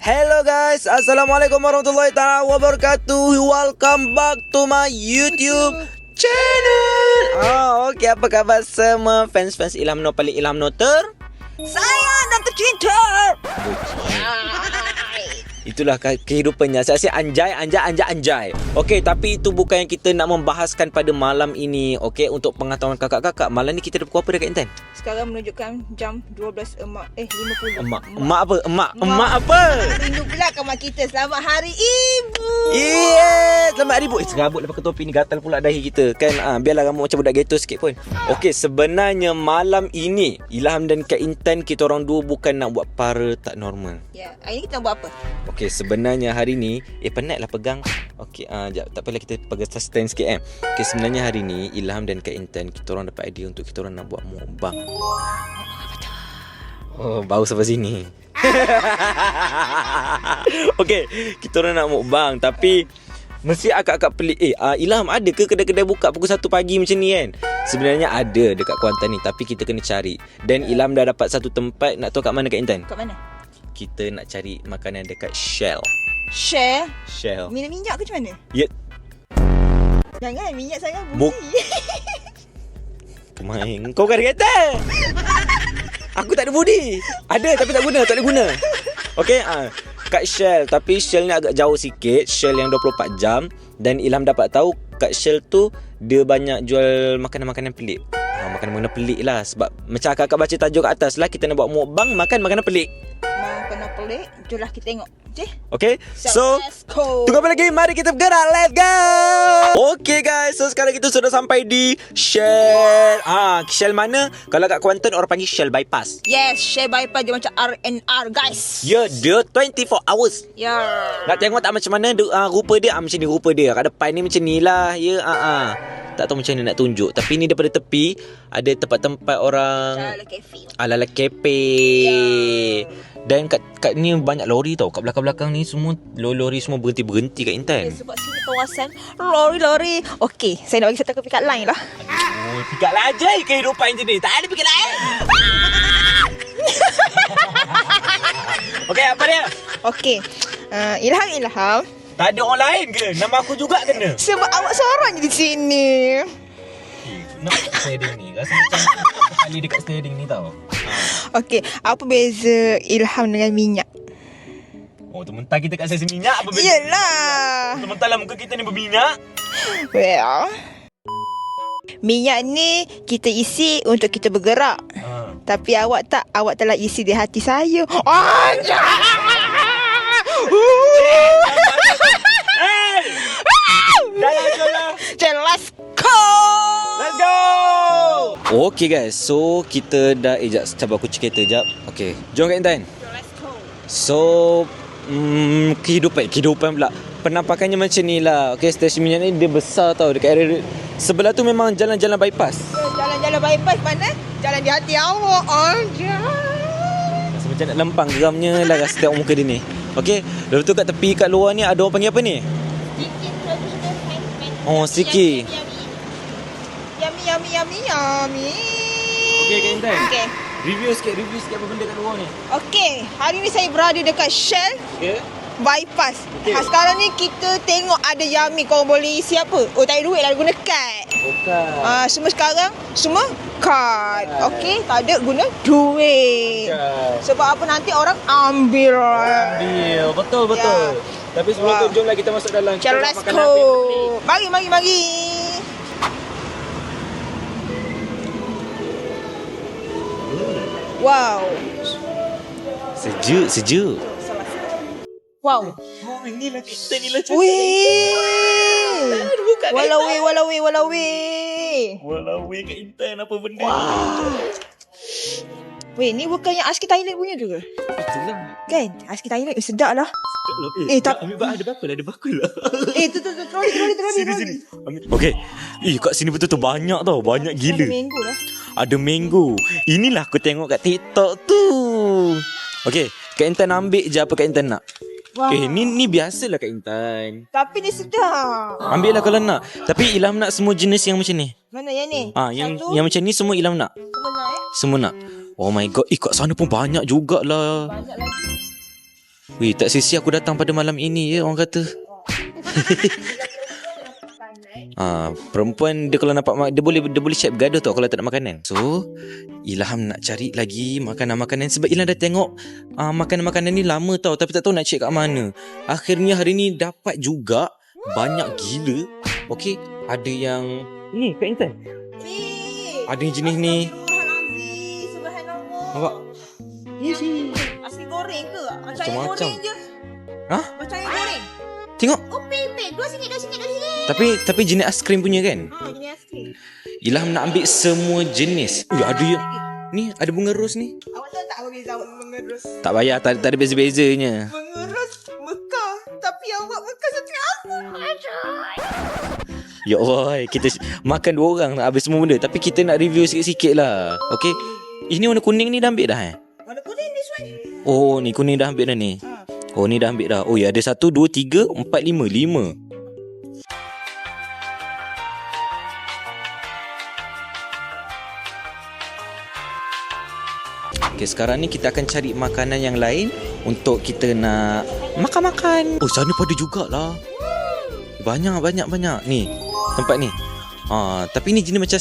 Hello guys, Assalamualaikum warahmatullahi taala wabarakatuh. Welcome back to my YouTube channel. Okay, apa khabar semua fans-fans Ilham Noor paling Ilham Noor sayang dan tercinta. Itulah kehidupannya. Saya anjay. Okey, tapi itu bukan yang kita nak membahaskan pada malam ini. Okey, untuk pengetahuan kakak-kakak, malam ni kita ada pukul apa dekat Intan? Sekarang menunjukkan jam 12.50. Emak apa? Emak apa? Rindu pula ke mak kita. Selamat Hari Ibu. Selamat Hari Ibu. Serabut lepas ke topi ni, gatal pula dahi kita kan. Biarlah rambut macam budak ghetto sikit pun. Okey, sebenarnya malam ini Ilham dan Kak Intan, kita orang dua bukan nak buat para tak normal. Ya, hari ni kita buat apa? Okey, sebenarnya hari ni penatlah pegang. Okey, jap, tak apalah, kita pegang stand sikit Okey, sebenarnya hari ni Ilham dan Kak Intan, kita orang dapat idea untuk kita orang nak buat mukbang. Oh, bau sampai sini. Okey, kita orang nak mukbang tapi mesti agak-agak pelik. Ilham, ada ke kedai-kedai buka pukul 1 pagi macam ni kan? Sebenarnya ada dekat Kuantan ni, tapi kita kena cari. Dan Ilham dah dapat satu tempat. Nak tahu kat mana Kak Intan? Kat mana? Kita nak cari makanan dekat Shell. Shell? Shell. Minyak ke macam mana? Ya. Jangan minyak sangat budi. Main. Kau kan kata aku tak ada budi. Ada tapi tak boleh guna. Okey, kat Shell. Tapi Shell ni agak jauh sikit. Shell yang 24 jam. Dan Ilham dapat tahu kat Shell tu dia banyak jual makanan-makanan pelik. Makanan-makanan pelik lah. Sebab macam kakak baca tajuk kat atas lah, kita nak buat mukbang makan makanan pelik. Makanan pelik, jomlah kita tengok. Okay, so tunggu apa lagi? Mari kita bergerak. Let's go. Okay guys, so sekarang kita sudah sampai di Shell. Shell mana? Kalau kat Kuantan orang panggil Shell Bypass. Yes, Shell Bypass dia macam R&R guys. Ya, dia 24 hours. Ya. Nak tengok tak macam mana rupa dia? Macam ni rupa dia. Kat depan ni macam ni lah. Ya, tak tahu macam mana nak tunjuk. Tapi ni daripada tepi ada tempat-tempat orang ala-ala kafe. Dan kat ni banyak lori tau. Kat belakang-belakang ni semua lori semua berhenti kat Intan. Sebab sini kawasan lori-lori. Okey, saya nak bagi satu pick-up line lah. Pick-up line aja kehidupan je ni. Tak ada pick-up line. Okey, apa dia? Okey. Ilham. Tak ada orang lain ke? Nama aku juga kena. Sebab awak seorang je di sini. Nampak steering ni. Rasa macam kali dekat steering ni tau. Okey, apa beza Ilham dengan minyak? Oh, mentah kita kat sesi minyak apa beza? Yelah. Mentah muka kita ni berminyak. Well, minyak ni kita isi untuk kita bergerak. Tapi awak tak. Awak telah isi di hati saya. Let's go. Okay guys, so kita dah Sekejap aku cek kereta sekejap. Okay, jom Kak Intan. Let's go. So kehidupan pula. Penampakannya macam ni lah. Okay, stesen minyak ni dia besar tau. Dekat area sebelah tu memang jalan-jalan bypass. Jalan-jalan bypass mana? Jalan di hati awak. Rasa macam nak lempang geramnya lah rasa tengok muka dia ni. Okay, lepas tu kat tepi kat luar ni ada orang panggil apa ni? Siki. Yummy. Okay Kak Intan. Okay. Review sikit apa benda kat luar ni. Okay, hari ni saya berada dekat Shell Bypass. Okay. Sekarang ni kita tengok ada Yummy. Kau boleh isi apa? Oh, tak ada duit lah, guna kad. Bukan. Semua sekarang semua kad. Okay, tak ada guna duit. Sebab apa, nanti orang ambil. Betul. Ya. Tapi sebelum tu jomlah kita masuk dalam. Let's go. Mari. Wow. Sejuk. Wow. Inilah kita ni lah. Wih. Walau Kak Intan, apa benda ni? Weh, ni bukannya Aski Thailand punya tu ke? Itulah. Kan? Aski Thailand sedap lah. Tak ambil ada bakul lah. Tu troli. Sini. Okey. Kat sini betul-betul banyak tau. Banyak gila. Ada mango. Inilah aku tengok kat TikTok tu. Okey, Kak Intan ambil je apa Kak Intan nak. Wah. Ni biasalah Kak Intan. Tapi ni sedap. Ambil lah kalau nak. Tapi Ilham nak semua jenis yang macam ni. Mana yang ni? Yang macam ni semua Ilham nak. Semua nak Semua nak. Oh my god. Kat sana pun banyak jugalah. Banyak lagi. Weh, tak sia-sia aku datang pada malam ini ya, orang kata. Perempuan dia kalau nampak dia boleh siap bergaduh tau kalau tak ada makanan. So Ilham nak cari lagi makanan-makanan sebab Ilham dah tengok makanan-makanan ni lama tau tapi tak tahu nak cek kat mana. Akhirnya hari ni dapat juga banyak gila. Okey, ada yang ni Kak Intan. Ada yang jenis ni. Subhanallah. Nampak? Asli goreng ke? Macam yang Macam-macam. goreng je. Hah? Macam yang goreng. Tengok. Oh, pay. RM2. Tapi jenis aiskrim punya kan? Jenis aiskrim. Ilham nak ambil semua jenis. Ada yang ni ada bunga ros ni. Awak tahu tak apa beza awak mengerus? Tak payah, tak ada beza-bezanya. Mengerus Mekah. Tapi awak Mekah satu aku. Ya Allah, kita makan 2 orang nak habis semua benda. Tapi kita nak review sikit-sikit lah. Okay. Ini warna kuning ni dah ambil dah Warna kuning this one. Oh, ni kuning dah ambil dah ni. Oh, ni dah ambil dah. Oh ya, ada 1, 2, 3, 4, 5. 5. Okay, sekarang ni kita akan cari makanan yang lain untuk kita nak makan-makan. Oh, sana pada jugalah. Banyak. Ni, tempat ni. Tapi ni jenis macam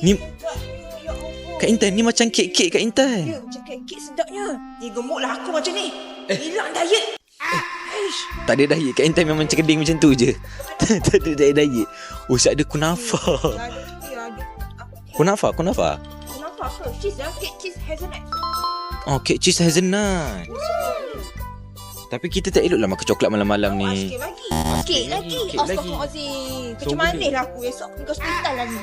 ni. Kak Intan, ni macam kek-kek Kak Intan. Ya, macam kek sedapnya. Ni gemuklah aku macam ni. Hilang diet. Tak ada diet. Kak Intan memang cekeding macam tu je. Tak ada diet. Oh, siap ada kunafa. Kunafa Kenapa ke? Cheese lah. Kek cheese hazelnut. Oh, kek cheese hazelnut. Tapi kita tak eloklah makan coklat malam-malam ni. Kek lagi. Astaghfirullahaladzim. Kecil manis lah aku. Esok aku ke hospital lah ni.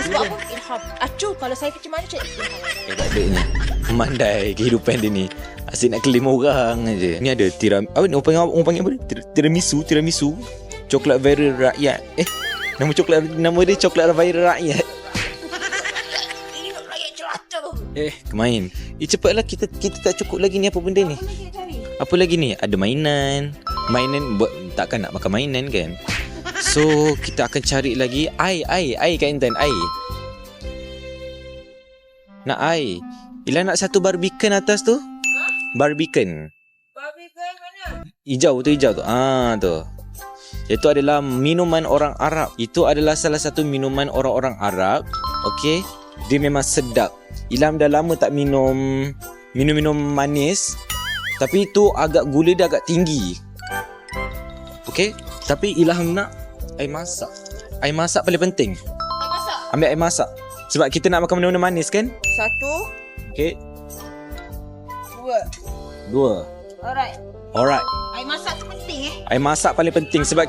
Sebab apa? Ilham. Acuh, kalau saya kecil manis cakap Ilham. Tak ada ni. Memandai kehidupan dia ni. Asyik nak claim orang aje. Ni ada apa ni? Orang panggil apa? Tiramisu. Coklat viral rakyat. Nama dia coklat viral rakyat. Ini rakyat jelata. Kemain. Cepatlah kita tak cukup lagi ni apa benda ni. Apa lagi ni? Ada mainan buat takkan nak makan mainan kan. So kita akan cari lagi air Kak Intan, air. Nak air. Ila nak satu barbican atas tu. Barbican mana? hijau tu. Tu. Itu adalah minuman orang Arab. Itu adalah salah satu minuman orang-orang Arab. Okey. Dia memang sedap. Ilham dah lama tak minum manis. Tapi tu gula dia agak tinggi. Okey. Tapi Ilham nak air masak. Air masak paling penting. Ambil air masak. Sebab kita nak makan benda-benda manis kan? 1. Okey. 2. Alright. Air masak tu penting Air masak paling penting sebab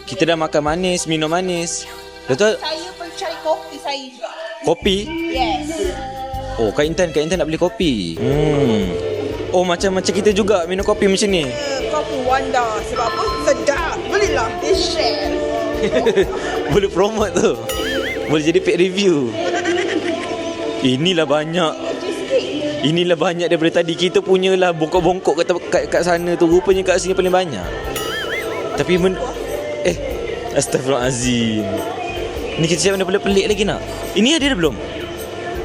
kita dah makan manis, minum manis. Betul? Saya pergi cari kopi saya juga. Kopi? Yes. Oh, Kak Intan nak beli kopi. Oh, macam kita juga minum kopi macam ni. Kopi Wanda. Sebab apa? Sedap. Belilah. Dia share. Boleh promote tu. Boleh jadi paid review. Inilah banyak daripada tadi. Kita punyalah bongkok-bongkok kat sana tu. Rupanya kat sini paling banyak. Tapi Astaghfirullahalazim. Ni kita siap benda pelik lagi nak. Ini ada dah belum?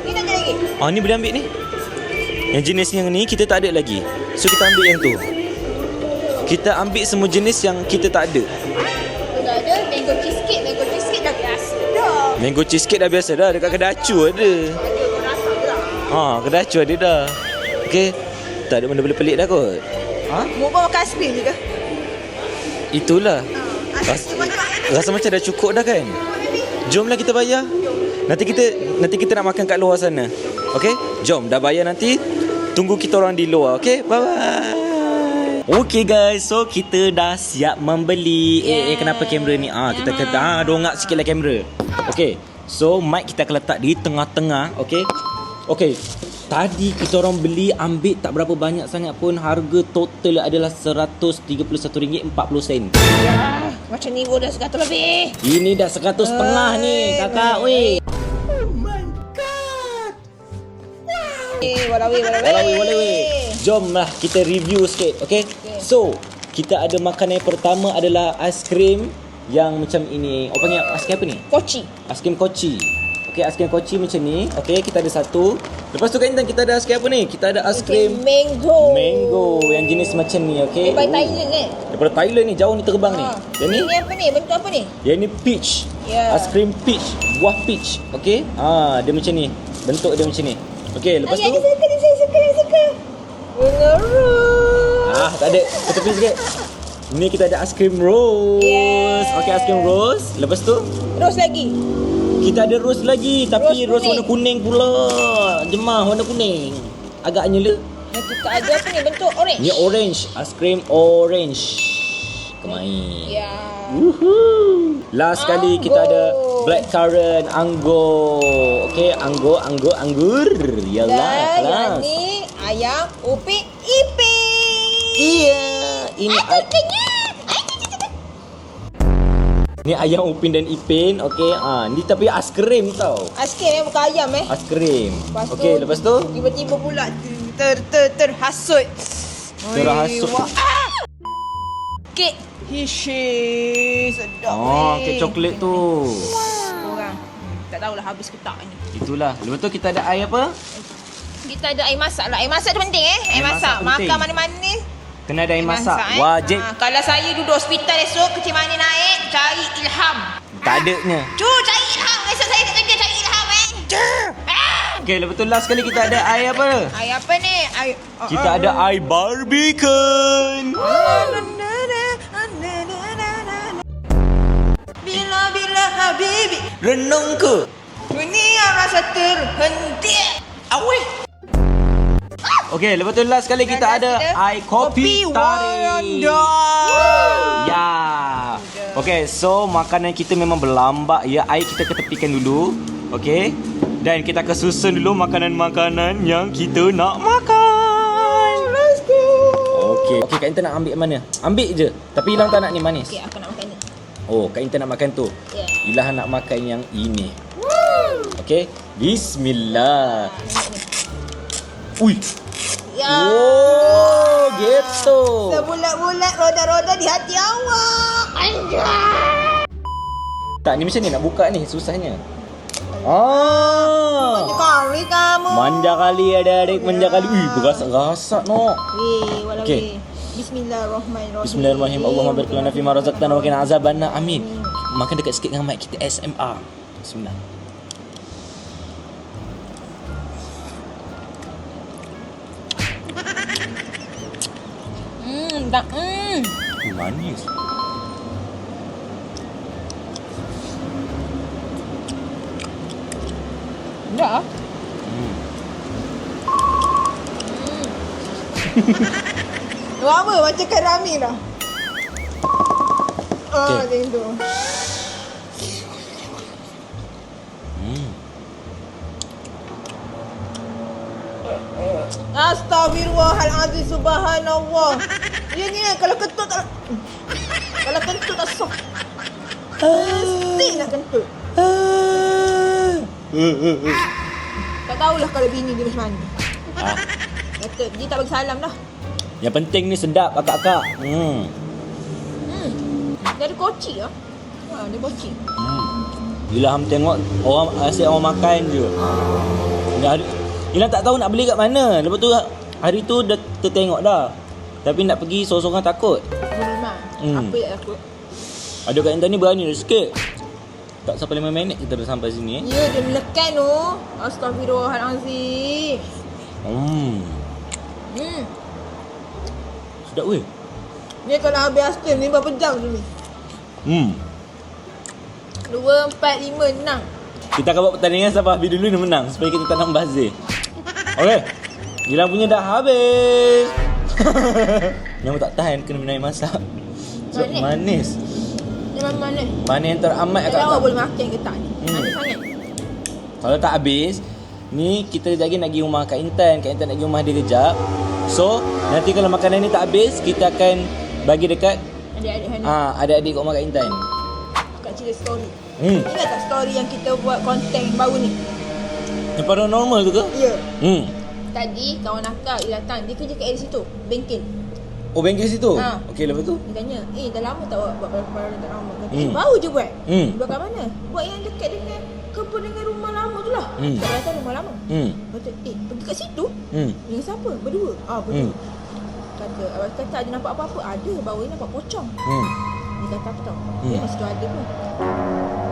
Ni tak ada lagi. Ni boleh ambil ni. Yang jenis yang ni kita tak ada lagi. So kita ambil yang tu. Kita ambil semua jenis yang kita tak ada. Tak ada. Mango cheesecake dah biasa dah. Mango cheesecake dah biasa dah. Dekat kedai acu ada. Kedai acu ada dah. Okey. Tak ada benda pelik dah kot. Mau bawa makan aiskrim juga. Itulah. Rasa macam dah cukup dah kan? Jomlah kita bayar. Nanti kita nak makan kat luar sana. Okey? Jom, dah bayar nanti. Tunggu kita orang di luar. Okey? Bye-bye. Okey guys, so kita dah siap membeli. Kenapa kamera ni? Kita kena dongak sikitlah kamera. Okey. So mic kita akan letak di tengah-tengah. Okey. Tadi kita orang beli, ambil tak berapa banyak sangat pun. Harga total adalah RM131.40. Macam ni pun dah 100 lebih. Ini dah 100 setengah ni kakak weh. Walawi. Jomlah kita review sikit, okay? So, kita ada makanan yang pertama adalah aiskrim yang macam ini. Panggil aiskrim apa ni? Koci. Aiskrim koci. Okay, aiskrim koci macam ni. Okay, kita ada satu. Lepas tu Kak Intan, kita ada aiskrim apa ni? Kita ada aiskrim mango yang jenis macam ni. Okay. Daripada Thailand kan? Daripada Thailand ni, jauh ni terbang ni. Yang ni? Ini apa ni? Bentuk apa ni? Yang ni peach. Ya. Aiskrim peach. Buah peach. Okay. Dia macam ni. Bentuk dia macam ni. Okay, lepas tu. Saya suka. Mengerut. Tak ada. Ke tepi sikit. Ni kita ada aiskrim rose. Yes. Okay, aiskrim rose. Lepas tu Terus lagi. kita ada rose lagi. Tapi Rose rose warna kuning pula. Jemah warna kuning. Agaknya le. Yang kita ada apa ni? Bentuk orange. Ni orange. Aiskrim orange. Kemain. Ya. Woohoo. Last kali kita ada Anggur. blackcurrant, anggur. Okay, anggur. Yalah, Dan yang kelas. ni ayam upik ipin. Iya, ini ni ayam Upin dan Ipin. Okey, ni tapi aiskrim tau. Aiskrim bukan ayam Aiskrim. Lepas tu, Okey, lepas tu tiba-tiba pula terhasut. Terhasut. Oi, wah. Kek Hishi sedap kek coklat tu. Orang tak tahulah habis ke tak ni. Itulah. Lepas tu kita ada air apa? Kita ada air masak lah. Air masak tu penting Air masak penting. Makan mana-mana Kena ada air masak. eh. Wajib. Kalau saya duduk hospital esok, kecil manis naik, cari ilham. Tak adanya. Cari ilham. Esok saya tak kerja cari ilham Okey, lepas tu last kali kita ada air apa? Air apa ni? Air Kita ada air barbican. Bila Habibi Renung ke? dunia rasa terhenti. Awih. Okey, lepas tu last kali kita ada air kopi tarik. Ya. Okey, so makanan kita memang berlambak ya. Air kita ketepikan dulu. Okey. Dan kita akan susun dulu makanan-makanan yang kita nak makan. Let's go. Okey, Kak Intan nak ambil mana? Ambil je. Tapi Ilang tak nak ni manis. Okey, aku nak makan ni. Oh, Kak Intan nak makan tu. Ya. Ilah nak makan yang ini. Okey. Bismillah. Ui. Ya. Oh, gitu. Sebulat-bulat roda-roda di hati awak. Anjay. Tak, ni macam ni nak buka ni susahnya. Kali kamu. Manja kali adik, manja kali. Ui, berasak-rasak no. Walau Okey. Bismillahirrahmanirrahim. Bismillahirrahmanirrahim. Allahumma barik lana fima razaqtana wa qina azabannar. Amin. Makan dekat sikit dengan mic kita ASMR. Bismillah. Tak. Manis. Enggak. Lama macam karami dah. Macam tu. Astaghfirullahalazim, subhanallah. Dia ni kalau kentut tak kalau kentut tak sok. Mesti nak kentut. Tak tahulah kalau bini dia macam mana. Kata dia tak bagi salam dah. Yang penting ni sedap akak-akak. Dia ada koci lah. Dia koci. Ilham tengok orang asyik orang makan je. Ilham tak tahu nak beli kat mana. Lepas tu hari tu dah tertengok dah. Tapi nak pergi seorang-seorang takut. Memang. Apa yang takut? Ada kat Intan ni berani dah sikit. Tak sampai 5 minit kita dah sampai sini. Ya, dia melekan tu. Astaghfirullahalazim. Sedap weh. Dia kalau habis aiskrim ni berapa jam tu ni? 2, 4, 5, 6. Kita akan buat pertandingan siapa habis dulu ni menang supaya kita tak nak membazir. Okey. Ilham punya dah habis. Yang tak tahan kena minum air masak. So, manis. Memang manis. Manis yang teramat Tak tahu akak-akak. boleh makan ke tak ni. Manis sangat. Kalau tak habis, ni kita lagi nak pergi rumah Kak Intan. Kak Intan nak pergi rumah dia kejap. So, nanti kalau makanan ni tak habis, kita akan bagi dekat Adik-adik Hana. adik-adik kat rumah Kak Intan. Kat cerita story. Hmm. Ingat tak story yang kita buat konten baru ni? Yang paranormal tu ke? Ya. Tadi Tadi kawan akak dia datang. Dia kerja kat area situ. Bengkel. Oh, bengkel situ? Ha. Okey, lepas tu? Dia tanya, dah lama tak buat paranormal? Kata, Hmm. baru je buat. Hmm. Buat kat mana? Buat yang dekat dengan kebun dengan rumah lama tu lah. Hmm. Tak datang rumah lama. Lepas tu, pergi kat situ? Dengan siapa? Berdua? Berdua. Kata, abang kata ada nampak apa-apa? Ada, bawah ni nampak pocong. Dia kata apa tau? Dia masih tu ada pun.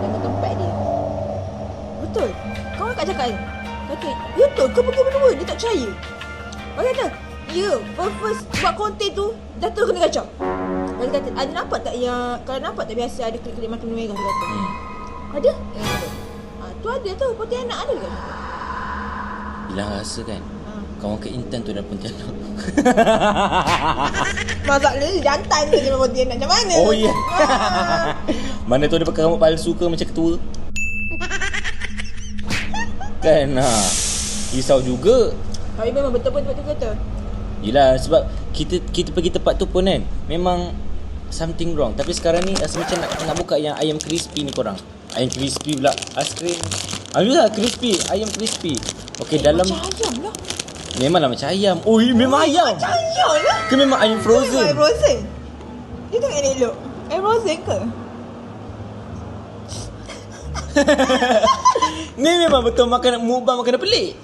Dengan tempat dia. Betul. Kawan kat cakap ni. Kata, betul ke pergi berdua? Dia tak percaya. Abang kata, ya, first buat konten tu, dah terus kena kacau. Abang kata, ada nampak tak yang, kalau nampak tak biasa ada kelip-kelip mata merah? Dia kata, ada? Tu ada tu, Pontianak ada ke? Ilang rasa kan kawan ke Intan tu dah Pontianak. Masalah dia jantan je dengan Pontianak. Macam mana? Oh ya. Mana tu dia pakai rambut palsu ke macam ketua. Kan risau juga. Tapi memang betul pun betul kata. Yelah sebab kita pergi tempat tu pun kan memang something wrong. Tapi sekarang ni rasa macam nak buka yang ayam crispy ni korang. Ayam crispy pula. Aiskrim. Alhamdulillah crispy. Ayam crispy. Okey dalam Macam ayam lah. memanglah macam ayam. Oh memang ayam. Macam ayam lah. Ke memang ayam frozen? Ayam frozen. Dia tengok elok. Ayam frozen ke? Ni memang betul makanan mukbang makanan pelik.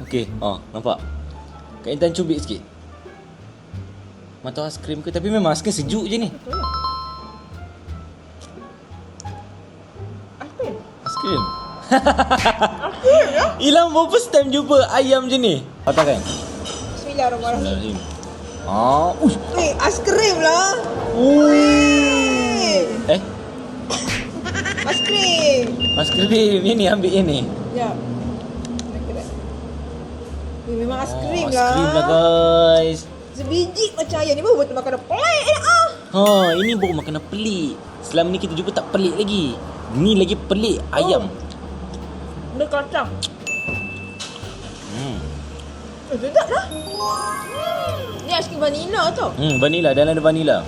Okey, nampak. Kak Intan cubit sikit. Mata aiskrim ke? Tapi memang aiskrim sejuk je ni. Betul lah. Aiskrim. Aiskrim. Aiskrim lah. Ilang baru first time jumpa ayam je ni. Patah kan? Bismillahirrahmanirrahim. Ush. Aiskrim lah. Aiskrim. Aiskrim. Ini ambil ni. Ya. Memang aiskrim lah. Aiskrim lah guys. Sebiji macam ayam ni baru betul makanan pelik Ini baru makanan pelik. Selama ni kita jumpa tak pelik lagi. Ni lagi pelik ayam. Benda kacang. Sedap lah. Ni aiskrim vanila tau. Vanila, dalam ada vanila.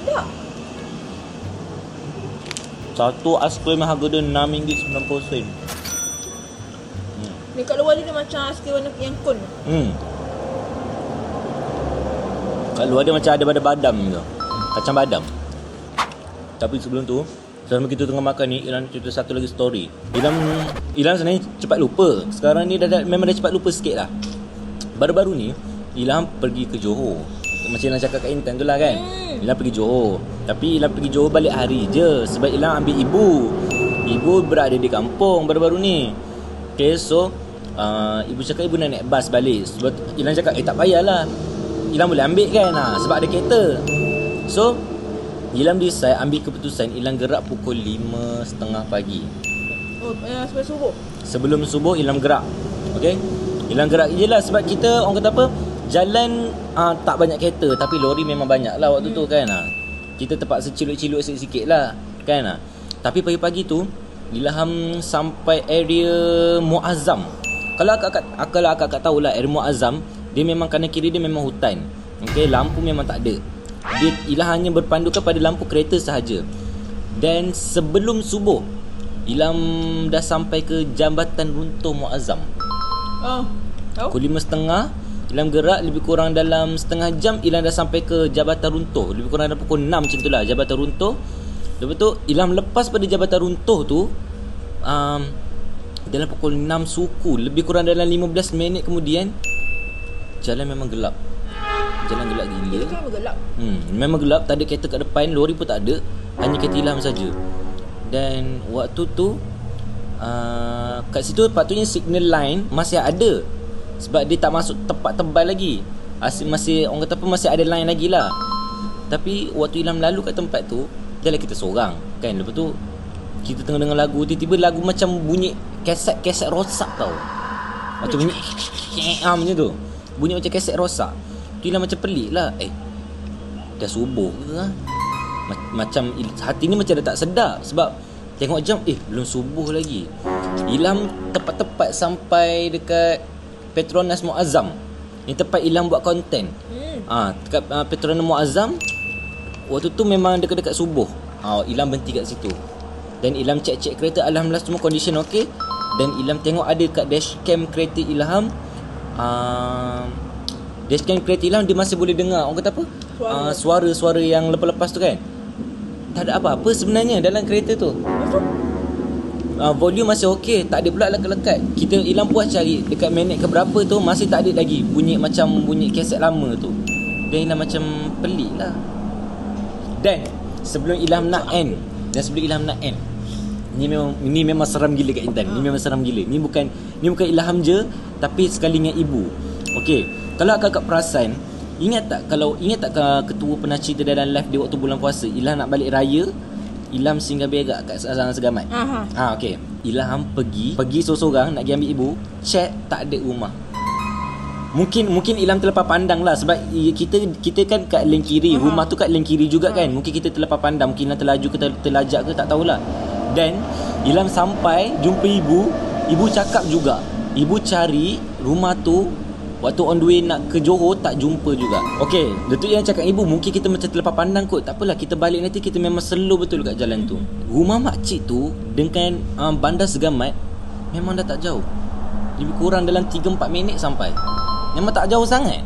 Sedap. Satu aiskrim harga dia RM6.90. Ni kat luar dia macam aiskrim warna yang kon. Kat luar dia macam ada badam tu. Kacang badam. Tapi sebelum tu, selama kita tengah makan ni, Ilham cerita satu lagi story. Ilham sebenarnya cepat lupa. Sekarang ni memang dah cepat lupa sikit lah. Baru-baru ni, Ilham pergi ke Johor. Macam Ilham cakap kat Intan tu lah kan. Ilham pergi Johor. Tapi Ilham pergi Johor balik hari je. Sebab Ilham ambil ibu. Ibu berada di kampung baru-baru ni. Okay, so ibu cakap ibu nak naik bas balik. Sebab Ilham cakap, tak payahlah. Ilham boleh ambil kan sebab ada kereta. So Ilham decide ambil keputusan Ilham gerak pukul 5.30 pagi. Sebelum subuh. Sebelum subuh Ilham gerak. Okay, Ilham gerak je lah. Sebab kita orang kata apa, jalan tak banyak kereta. Tapi lori memang banyak lah waktu tu kan. Kita terpaksa ciluk-ciluk sikit-sikit lah kan. Tapi pagi-pagi tu Ilham sampai area Muazzam. Kalau akak tahulah area Muazzam, dia memang kanan kiri dia memang hutan. Okay, lampu memang tak ada. Ilham hanya berpandukan pada lampu kereta sahaja. Dan sebelum subuh Ilham dah sampai ke Jambatan Runtuh Muazzam. Pukul 5.30 Ilham gerak, lebih kurang dalam setengah jam Ilham dah sampai ke Jabatan Runtuh. Lebih kurang dalam pukul 6 macam tu lah Jabatan Runtuh. Lepas tu Ilham lepas pada Jabatan Runtuh tu dalam pukul 6 suku. Lebih kurang dalam 15 minit kemudian, jalan memang gelap. Jalan gelap gila. Memang gelap. Memang gelap. Tak ada kereta kat depan, lori pun tak ada. Hanya kereta Ilham saja. Dan waktu tu kat situ patutnya signal line masih ada. Sebab dia tak masuk tempat tebal lagi. Masih orang kata apa, masih ada line lagi lah. Tapi waktu Ilham lalu kat tempat tu, jalan kita seorang kan. Lepas tu kita tengah dengar lagu, tiba-tiba lagu macam bunyi kaset rosak tau. Macam bunyi macam tu. Bunyi macam kaset rosak. Tu Ilham macam pelik lah. Dah subuh ke lah? Macam hati ni macam dah tak sedap. Sebab tengok jam, belum subuh lagi. Ilham tepat-tepat sampai dekat Petronas Muazzam. Ni tempat Ilham buat konten. Dekat Petronas Muazzam. Waktu tu memang dekat-dekat subuh. Ilham berhenti kat situ. Dan Ilham cek-cek kereta, alhamdulillah semua condition okey. Dan Ilham tengok ada kat dashcam kereta Ilham, dashcam kereta Ilham dia masih boleh dengar orang kata apa, suara-suara yang lepas-lepas tu kan. Tak ada apa-apa sebenarnya dalam kereta tu. volume masih okey, tak ada pula lekat-lekat. Kita Ilham puas cari dekat minit ke berapa tu, masih tak ada lagi bunyi macam bunyi kaset lama tu. Dan Ilham macam pelik lah. Dan sebelum Ilham nak end, Ni memang seram gila kat Intan. Ni memang seram gila. Ni bukan Ilham je, tapi sekali dengan ibu. Okey, kalau akak perasan, ingat tak ketua pernah cerita dalam live dia waktu bulan puasa, Ilham nak balik raya, Ilham singgah berak kat Segamat. Okey. Ilham pergi seorang-seorang nak pergi ambil ibu, check tak ada rumah. Mungkin Ilham terlepas pandang lah, sebab kita kan kat lane kiri, rumah tu kat lane kiri juga kan. Mungkin kita terlepas pandang, mungkin Ilham terlaju ke terlajak ke, tak tahulah. Dan Ilham sampai jumpa ibu cakap juga, ibu cari rumah tu waktu on the way nak ke Johor, tak jumpa juga. Okey, Datuk yang cakap ibu, mungkin kita macam terlepas pandang kot. Tak apalah, kita balik nanti, kita memang slow betul kat jalan tu. Rumah makcik tu dengan bandar Segamat memang dah tak jauh. Lebih kurang dalam 3-4 minit sampai. Memang tak jauh sangat.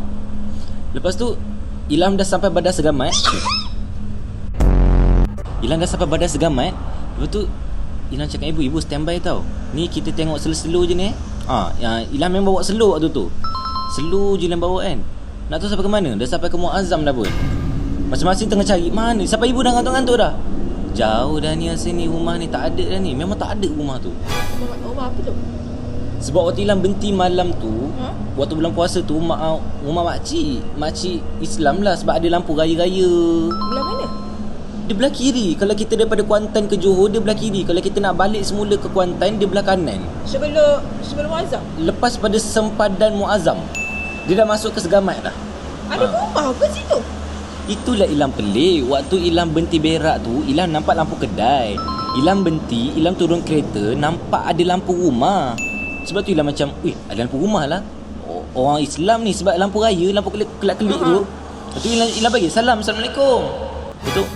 Lepas tu Ilham dah sampai bandar Segamat. Lepas tu Ilham cakap ibu standby tau. Ni kita tengok slow je ni. Ilham memang bawa slow waktu tu. Slow je Ilham bawa kan. Nak tahu sampai ke mana? Dah sampai ke Muazzam dah pun. Masing-masing tengah cari mana. Sampai ibu dah ngantuk-ngantuk dah. Jauh dah ni sini, rumah ni tak ada dah ni. Memang tak ada rumah tu. Rumah apa tu? Sebab waktu Ilham berhenti malam tu, waktu bulan puasa tu, rumah makcik Islam lah, sebab ada lampu raya-raya. Belah mana? Dia belah kiri. Kalau kita daripada Kuantan ke Johor, dia belah kiri. Kalau kita nak balik semula ke Kuantan, dia belah kanan. Sebelum Muazzam? Lepas pada sempadan Muazzam, dia dah masuk ke Segamat dah. Ada rumah ke situ? Itulah Ilham pelik. Waktu Ilham berhenti berak tu, Ilham nampak lampu kedai. Ilham berhenti, Ilham turun kereta, nampak ada lampu rumah. Sebab tu Ilham macam, ada lampu rumah lah. Orang Islam ni, sebab lampu raya, lampu kelak-kelik tu. Lepas tu Ilham bagi salam, Assalamualaikum. Betul,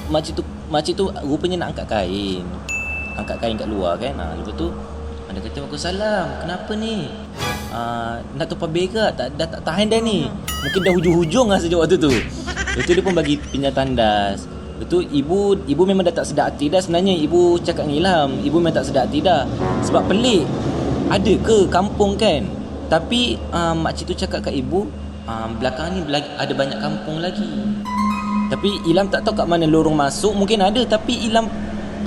makcik tu rupanya nak angkat kain kat luar kan. Lepas tu dia kata, "Waalaikumsalam, kenapa ni? Nak tumpah berak, tak tahan dah ni." Mungkin dah hujung-hujung lah sejak waktu tu. Lepas tu dia pun bagi pinjam tandas. Lepas tu ibu memang dah tak sedar hati dah. Sebenarnya ibu cakap dengan Ilham, ibu memang tak sedar hati dah. Sebab pelik, ada ke kampung kan? Tapi makcik tu cakap kat ibu, belakang ni ada banyak kampung lagi. Tapi Ilham tak tahu kat mana lorong masuk. Mungkin ada, tapi Ilham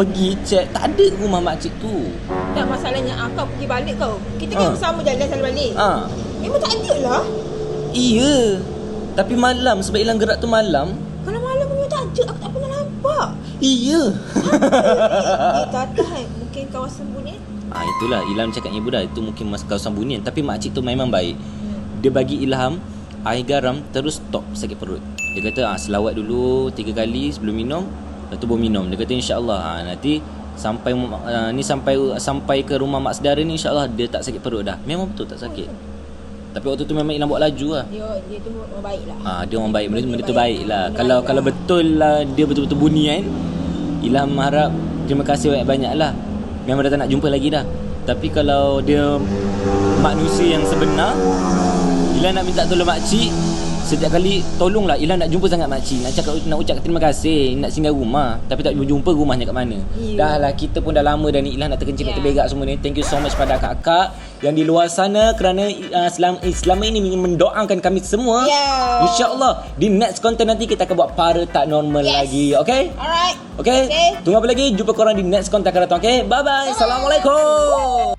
pergi cek, tak ada rumah makcik tu. Tak, masalahnya kau pergi balik kau. Kita kan bersama jalan selalu balik. Memang tak ada lah. Iya. Tapi malam, sebab Ilham gerak tu malam. Kalau malam memang tak ada. Aku tak pernah nampak. Iya. Kata mungkin kawasan Bunian. Itulah Ilham cakap ibu dah, itu mungkin kawasan Bunian. Tapi makcik tu memang baik. Dia bagi Ilham air garam, terus stop sakit perut. Dia kata selawat dulu 3 kali sebelum minum, lepas tu baru minum. Dia kata insya-Allah nanti sampai sampai ke rumah mak saudara ni, insya-Allah dia tak sakit perut dah. Memang betul tak sakit. Tapi waktu tu memang Ilham bawa laju lah. Dia tu orang baik lah. Dia orang baik, benda tu baik lah. Kalau betul lah dia betul-betul Bunian, Ilham harap terima kasih banyak-banyak lah. Memang dah tak nak jumpa lagi dah. Tapi kalau dia manusia yang sebenar, Ilham nak minta tolong makcik. Setiap kali tolonglah, Ilham nak jumpa sangat makcik, nak ucap terima kasih, nak singgah rumah, tapi tak jumpa rumahnya kat mana. Dah lah, kita pun dah lama dah ni Ilham nak terkencing, nak terberak semua ni. Thank you so much pada kakak yang di luar sana kerana selama ini mendoakan kami semua. InsyaAllah di next content nanti kita akan buat para tak normal lagi. Okay? Alright. Okay? Tunggu apa lagi? Jumpa korang di next content akan datang. Okay? Bye-bye. Assalamualaikum.